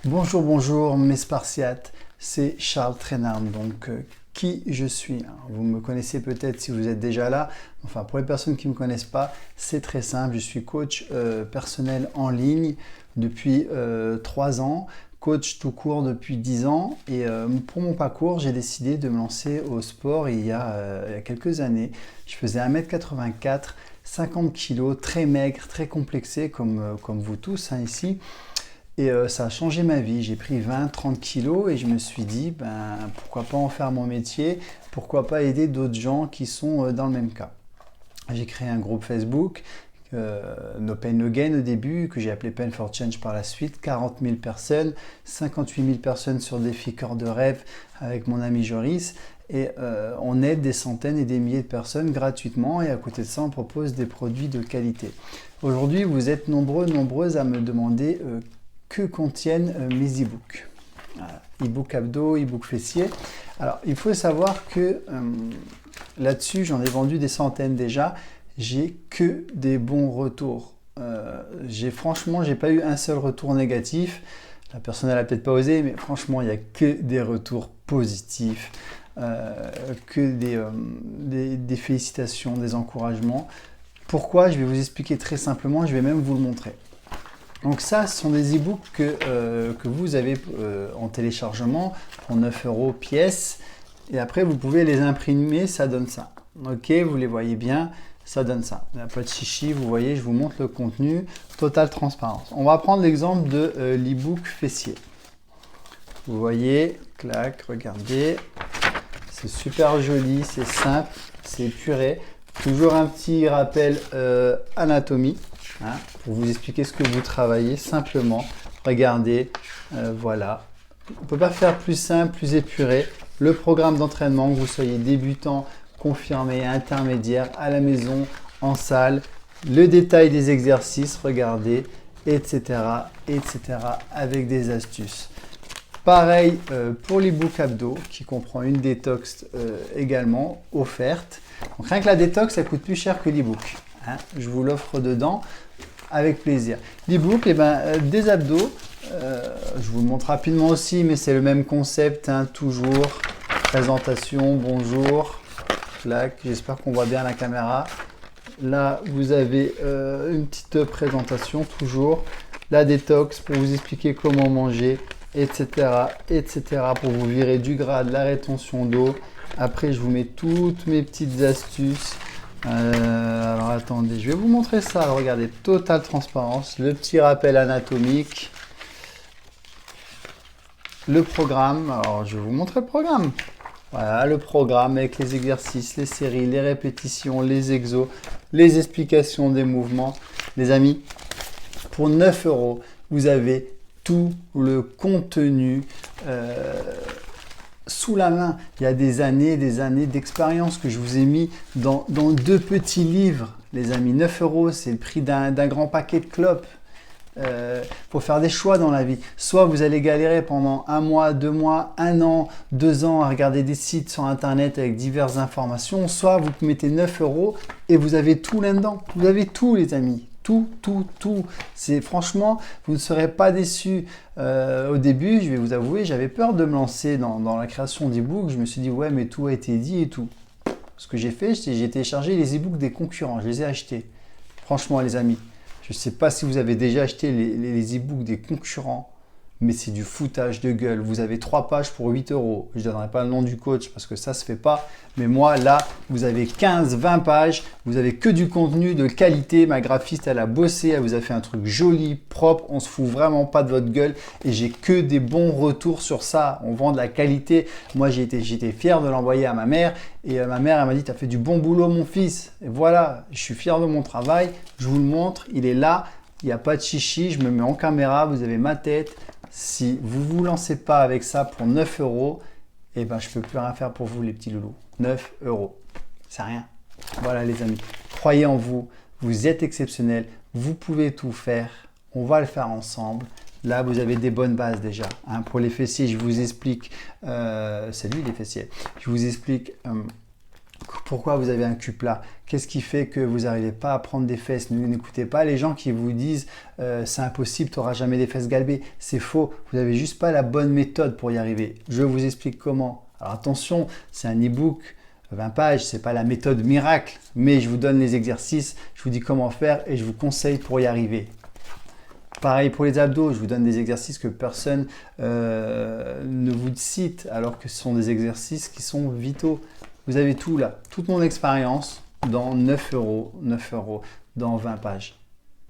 Bonjour, bonjour mes Spartiates, c'est Charles Trainard. Donc, qui je suis? Vous me connaissez peut-être si vous êtes déjà là. Enfin, pour les personnes qui ne me connaissent pas, c'est très simple. Je suis coach personnel en ligne depuis 3 ans, coach tout court depuis 10 ans. Et pour mon parcours, j'ai décidé de me lancer au sport il y a quelques années. Je faisais 1m84, 50 kg, très maigre, très complexé comme vous tous ici. Et ça a changé ma vie. J'ai pris 20-30 kilos et je me suis dit, pourquoi pas en faire mon métier, pourquoi pas aider d'autres gens qui sont dans le même cas. J'ai créé un groupe Facebook, No Pain No Gain au début, que j'ai appelé Pain for Change par la suite, 40 000 personnes, 58 000 personnes sur Défi Cœur de Rêve avec mon ami Joris. Et on aide des centaines et des milliers de personnes gratuitement et à côté de ça, on propose des produits de qualité. Aujourd'hui, vous êtes nombreuses à me demander que contiennent mes e-books. E-book abdos, e-book fessiers. Alors, il faut savoir que là-dessus, j'en ai vendu des centaines déjà. J'ai que des bons retours. Franchement, j'ai pas eu un seul retour négatif. La personne n'a peut-être pas osé, mais franchement, il n'y a que des retours positifs, que des félicitations, des encouragements. Pourquoi? Je vais vous expliquer très simplement, je vais même vous le montrer. Donc ça, ce sont des e-books que vous avez en téléchargement pour 9 € pièce. Et après, vous pouvez les imprimer, ça donne ça. Ok, vous les voyez bien, ça donne ça. Il n'y a pas de chichi, vous voyez, je vous montre le contenu, totale transparence. On va prendre l'exemple de l'e-book fessier. Vous voyez, clac, regardez. C'est super joli, c'est simple, c'est épuré. Toujours un petit rappel anatomie. Pour vous expliquer ce que vous travaillez simplement. Regardez, voilà. On ne peut pas faire plus simple, plus épuré. Le programme d'entraînement, que vous soyez débutant, confirmé, intermédiaire, à la maison, en salle. Le détail des exercices, regardez, etc., etc., avec des astuces. Pareil pour l'e-book abdos qui comprend une détox également offerte. Donc rien que la détox, ça coûte plus cher que l'e-book. Je vous l'offre dedans avec plaisir. L'e-book, des abdos, je vous le montre rapidement aussi, mais c'est le même concept, toujours. Présentation, bonjour. J'espère qu'on voit bien la caméra. Là, vous avez une petite présentation, toujours. La détox pour vous expliquer comment manger, etc., etc., pour vous virer du gras, de la rétention d'eau. Après, je vous mets toutes mes petites astuces. Alors attendez, je vais vous montrer ça. Alors, regardez, totale transparence, le petit rappel anatomique, le programme. Alors, je vais vous montrer le programme. Voilà, le programme avec les exercices, les séries, les répétitions, les exos, les explications des mouvements. Les amis, pour 9 €, vous avez tout le contenu sous la main. Il y a des années d'expérience que je vous ai mis dans 2 petits livres. Les amis, 9 €, c'est le prix d'un grand paquet de clopes. Faut faire des choix dans la vie. Soit vous allez galérer pendant 1 mois, 2 mois, 1 an, 2 ans à regarder des sites sur internet avec diverses informations, soit vous mettez 9 € et vous avez tout là-dedans. Vous avez tout, les amis. Tout. Franchement, vous ne serez pas déçus. Au début, je vais vous avouer, j'avais peur de me lancer dans la création d'e-books. Je me suis dit, ouais, mais tout a été dit et tout. Ce que j'ai fait, j'ai téléchargé les e-books des concurrents. Je les ai achetés. Franchement, les amis, je ne sais pas si vous avez déjà acheté les e-books des concurrents, mais c'est du foutage de gueule. Vous avez 3 pages pour 8 €. Je ne donnerai pas le nom du coach parce que ça ne se fait pas. Mais moi, là, vous avez 15-20 pages. Vous avez que du contenu de qualité. Ma graphiste, elle a bossé. Elle vous a fait un truc joli, propre. On ne se fout vraiment pas de votre gueule. Et j'ai que des bons retours sur ça. On vend de la qualité. Moi, j'étais fier de l'envoyer à ma mère. Et ma mère, elle m'a dit, tu as fait du bon boulot, mon fils. Et voilà, je suis fier de mon travail. Je vous le montre. Il est là. Il n'y a pas de chichi. Je me mets en caméra. Vous avez ma tête. Si vous ne vous lancez pas avec ça pour 9 €, je ne peux plus rien faire pour vous, les petits loulous. 9 €, c'est rien. Voilà, les amis. Croyez en vous. Vous êtes exceptionnels. Vous pouvez tout faire. On va le faire ensemble. Là, vous avez des bonnes bases déjà. Pour les fessiers, je vous explique. C'est lui, les fessiers. Je vous explique Pourquoi vous avez un cul plat? Qu'est-ce qui fait que vous n'arrivez pas à prendre des fesses? N'écoutez pas les gens qui vous disent c'est impossible, tu n'auras jamais des fesses galbées. C'est faux, vous n'avez juste pas la bonne méthode pour y arriver. Je vous explique comment. Alors attention, c'est un e-book 20 pages, ce n'est pas la méthode miracle, mais je vous donne les exercices, je vous dis comment faire et je vous conseille pour y arriver. Pareil pour les abdos, je vous donne des exercices que personne ne vous cite, alors que ce sont des exercices qui sont vitaux. Vous avez tout là, toute mon expérience dans 9 euros, dans 20 pages.